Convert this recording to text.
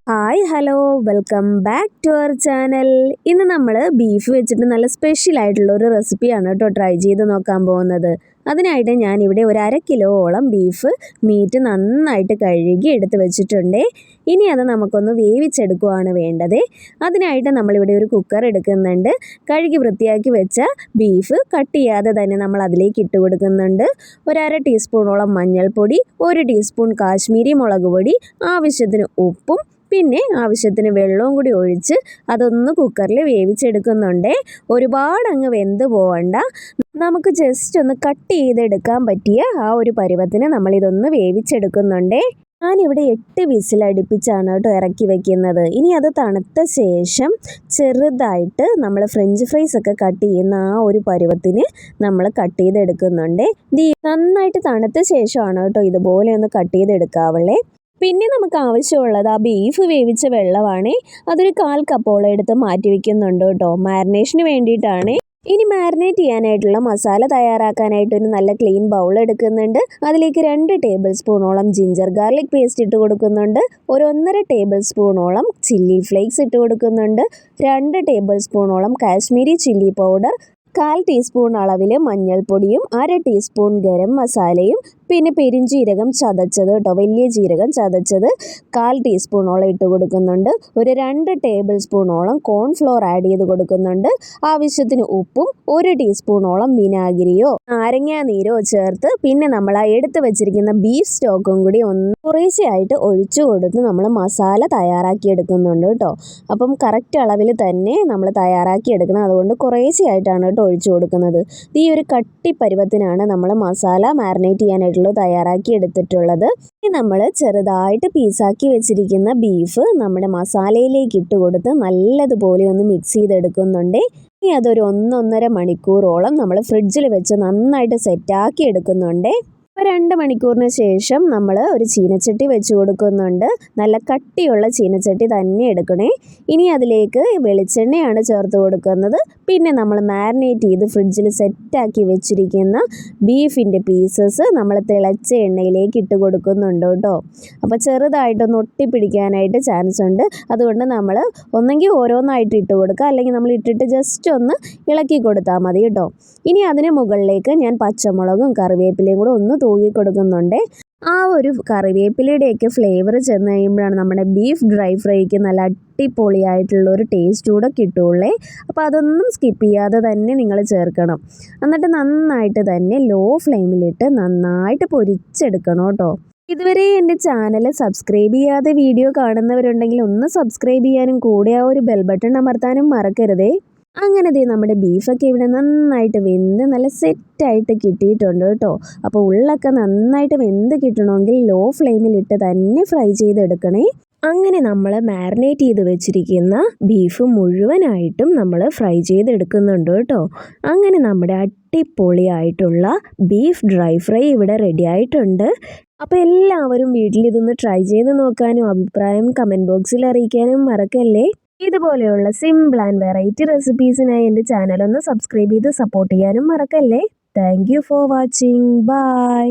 Hi hello welcome back to our channel. ഇന്ന് നമ്മൾ beef വെച്ചിട്ട് നല്ല സ്പെഷ്യൽ ആയിട്ടുള്ള ഒരു റെസിപ്പിയാണ് കേട്ടോ ട്രൈ ചെയ്ത് നോക്കാൻ പോകുന്നത്. അതിനായിട്ട് ഞാനിവിടെ ഒരു 1/2 കിലോളം ബീഫ് മീറ്റ് നന്നായിട്ട് കഴുകി എടുത്ത് വെച്ചിട്ടുണ്ട്. ഇനി അത് നമുക്കൊന്ന് വേവിച്ചെടുക്കുകയാണ് വേണ്ടത്. അതിനായിട്ട് നമ്മളിവിടെ ഒരു കുക്കർ എടുക്കുന്നുണ്ട്. കഴുകി വൃത്തിയാക്കി വെച്ച ബീഫ് കട്ട് ചെയ്യാതെ തന്നെ നമ്മൾ അതിലേക്ക് ഇട്ട് കൊടുക്കുന്നുണ്ട്. ഒരു 1/2 ടീസ്പൂണോളം മഞ്ഞൾപ്പൊടി, 1 ടീസ്പൂൺ കാശ്മീരി മുളക് പൊടി, ആവശ്യത്തിന് ഉപ്പും പിന്നെ ആവശ്യത്തിന് വെള്ളവും കൂടി ഒഴിച്ച് അതൊന്ന് കുക്കറിൽ വേവിച്ചെടുക്കുന്നുണ്ട്. ഒരുപാട് അങ്ങ് വെന്ത് പോവണ്ട, നമുക്ക് ജസ്റ്റ് ഒന്ന് കട്ട് ചെയ്തെടുക്കാൻ പറ്റിയ ആ ഒരു പരുവത്തിന് നമ്മളിതൊന്ന് വേവിച്ചെടുക്കുന്നുണ്ട്. ഞാനിവിടെ 8 വിസിലടുപ്പിച്ചാണ് കേട്ടോ ഇറക്കി വെക്കുന്നത്. ഇനി അത് തണുത്ത ശേഷം ചെറുതായിട്ട് നമ്മൾ ഫ്രഞ്ച് ഫ്രൈസ് ഒക്കെ കട്ട് ചെയ്യുന്ന ആ ഒരു പരുവത്തിന് നമ്മൾ കട്ട് ചെയ്തെടുക്കുന്നുണ്ട്. നന്നായിട്ട് തണുത്ത ശേഷമാണ് കേട്ടോ ഇതുപോലെ ഒന്ന് കട്ട് ചെയ്തെടുക്കാവുള്ളേ. പിന്നെ നമുക്ക് ആവശ്യമുള്ളത് ആ ബീഫ് വേവിച്ച വെള്ളമാണ്. അതൊരു 1/4 കപ്പോളം എടുത്ത് മാറ്റി വയ്ക്കുന്നുണ്ട് കേട്ടോ, മാരിനേഷന് വേണ്ടിയിട്ടാണ്. ഇനി മാരിനേറ്റ് ചെയ്യാനായിട്ടുള്ള മസാല തയ്യാറാക്കാനായിട്ട് ഒരു നല്ല ക്ലീൻ ബൗൾ എടുക്കുന്നുണ്ട്. അതിലേക്ക് 2 ടേബിൾ സ്പൂണോളം ജിഞ്ചർ ഗാർലിക് പേസ്റ്റ് ഇട്ട് കൊടുക്കുന്നുണ്ട്. ഒരു 1.5 ടേബിൾ സ്പൂണോളം ചില്ലി ഫ്ലേക്സ് ഇട്ട് കൊടുക്കുന്നുണ്ട്. 2 ടേബിൾ സ്പൂണോളം കാശ്മീരി ചില്ലി പൗഡർ, 1/4 ടീസ്പൂൺ അളവിൽ മഞ്ഞൾപ്പൊടിയും, 1/2 ടീസ്പൂൺ ഗരം മസാലയും, പിന്നെ പെരിഞ്ജീരകം ചതച്ചത് കേട്ടോ, വലിയ ജീരകം ചതച്ചത് 1/4 ടീസ്പൂണോളം ഇട്ട് കൊടുക്കുന്നുണ്ട്. ഒരു 2 ടേബിൾ സ്പൂണോളം കോൺഫ്ലോർ ആഡ് ചെയ്ത് കൊടുക്കുന്നുണ്ട്. ആവശ്യത്തിന് ഉപ്പും 1 ടീസ്പൂണോളം വിനാഗിരിയോ നാരങ്ങാ നീരോ ചേർത്ത് പിന്നെ നമ്മൾ ആ എടുത്ത് വെച്ചിരിക്കുന്ന ബീഫ് സ്റ്റോക്കും കൂടി ഒന്ന് കുറേശ്ശെയായിട്ട് ഒഴിച്ചു കൊടുത്ത് നമ്മൾ മസാല തയ്യാറാക്കി എടുക്കുന്നുണ്ട് കേട്ടോ. അപ്പം കറക്റ്റ് അളവിൽ തന്നെ നമ്മൾ തയ്യാറാക്കി എടുക്കണം. അതുകൊണ്ട് കുറേശ്ശെയായിട്ടാണ് കേട്ടോ ഒഴിച്ചു കൊടുക്കുന്നത്. ഈ ഒരു കട്ടി പരുവത്തിനാണ് നമ്മൾ മസാല മാരിനേറ്റ് ചെയ്യാനായിട്ടുള്ളത് തയ്യാറാക്കി എടുത്തിട്ടുള്ളത്. ഇനി നമ്മൾ ചെറുതായിട്ട് പീസാക്കി വെച്ചിരിക്കുന്ന ബീഫ് നമ്മുടെ മസാലയിലേക്ക് ഇട്ട് കൊടുത്ത് നല്ലതുപോലെ ഒന്ന് മിക്സ് ചെയ്തെടുക്കുന്നുണ്ട്. ഇനി അതൊരു 1-1.5 മണിക്കൂറോളം നമ്മൾ ഫ്രിഡ്ജിൽ വെച്ച് നന്നായിട്ട് സെറ്റാക്കി എടുക്കുന്നുണ്ട്. 2 മണിക്കൂറിന് ശേഷം നമ്മൾ ഒരു ചീനച്ചട്ടി വെച്ച് കൊടുക്കുന്നുണ്ട്. നല്ല കട്ടിയുള്ള ചീനച്ചട്ടി തന്നെ എടുക്കണേ. ഇനി അതിലേക്ക് വെളിച്ചെണ്ണയാണ് ചേർത്ത് കൊടുക്കുന്നത്. പിന്നെ നമ്മൾ മാരിനേറ്റ് ചെയ്ത് ഫ്രിഡ്ജിൽ സെറ്റാക്കി വെച്ചിരിക്കുന്ന ബീഫിൻ്റെ പീസസ് നമ്മൾ തിളച്ച എണ്ണയിലേക്ക് ഇട്ട് കൊടുക്കുന്നുണ്ട് കേട്ടോ. അപ്പോൾ ചെറുതായിട്ടൊന്ന് ഒട്ടിപ്പിടിക്കാനായിട്ട് ചാൻസ് ഉണ്ട്. അതുകൊണ്ട് നമ്മൾ ഒന്നെങ്കിൽ ഓരോന്നായിട്ട് ഇട്ട് കൊടുക്കുക, അല്ലെങ്കിൽ നമ്മൾ ഇട്ടിട്ട് ജസ്റ്റ് ഒന്ന് ഇളക്കി കൊടുത്താൽ മതി കേട്ടോ. ഇനി അതിന് മുകളിലേക്ക് ഞാൻ പച്ചമുളകും കറിവേപ്പിലയും കൂടെ ഒന്ന് തൂക്കി കൊടുക്കുന്നുണ്ട്. ആ ഒരു കറിവേപ്പിലയുടെയൊക്കെ ഫ്ലേവർ ചെന്ന് കഴിയുമ്പോഴാണ് നമ്മുടെ ബീഫ് ഡ്രൈ ഫ്രൈക്ക് നല്ല അടിപൊളിയായിട്ടുള്ള ഒരു ടേസ്റ്റ് കൂടെ കിട്ടുള്ളേ. അപ്പോൾ അതൊന്നും സ്കിപ്പ് ചെയ്യാതെ തന്നെ നിങ്ങൾ ചേർക്കണം. എന്നിട്ട് നന്നായിട്ട് തന്നെ ലോ ഫ്ലെയിമിലിട്ട് നന്നായിട്ട് പൊരിച്ചെടുക്കണം കേട്ടോ. ഇതുവരെ എൻ്റെ ചാനൽ സബ്സ്ക്രൈബ് ചെയ്യാതെ വീഡിയോ കാണുന്നവരുണ്ടെങ്കിൽ ഒന്ന് സബ്സ്ക്രൈബ് ചെയ്യാനും കൂടെ ആ ഒരു ബെൽ ബട്ടൺ അമർത്താനും മറക്കരുതേ. അങ്ങനെ നമ്മുടെ ബീഫൊക്കെ ഇവിടെ നന്നായിട്ട് വെന്ത് നല്ല സെറ്റായിട്ട് കിട്ടിയിട്ടുണ്ട് കേട്ടോ. അപ്പോൾ ഉള്ളൊക്കെ നന്നായിട്ട് വെന്ത് കിട്ടണമെങ്കിൽ ലോ ഫ്ലെയിമിലിട്ട് തന്നെ ഫ്രൈ ചെയ്തെടുക്കണേ. അങ്ങനെ നമ്മൾ മാരിനേറ്റ് ചെയ്ത് വെച്ചിരിക്കുന്ന ബീഫ് മുഴുവനായിട്ടും നമ്മൾ ഫ്രൈ ചെയ്തെടുക്കുന്നുണ്ട് കേട്ടോ. അങ്ങനെ നമ്മുടെ അടിപൊളിയായിട്ടുള്ള ബീഫ് ഡ്രൈ ഫ്രൈ ഇവിടെ റെഡി ആയിട്ടുണ്ട്. അപ്പോൾ എല്ലാവരും വീട്ടിൽ ഇതൊന്ന് ട്രൈ ചെയ്ത് നോക്കാനും അഭിപ്രായം കമൻറ്റ് ബോക്സിൽ അറിയിക്കാനും മറക്കല്ലേ. ഇതുപോലെയുള്ള സിമ്പിൾ ആൻഡ് വെറൈറ്റി റെസിപ്പീസിനായി എൻ്റെ ചാനൽ ഒന്ന് സബ്സ്ക്രൈബ് ചെയ്ത് സപ്പോർട്ട് ചെയ്യാനും മറക്കല്ലേ. Thank you for watching. By.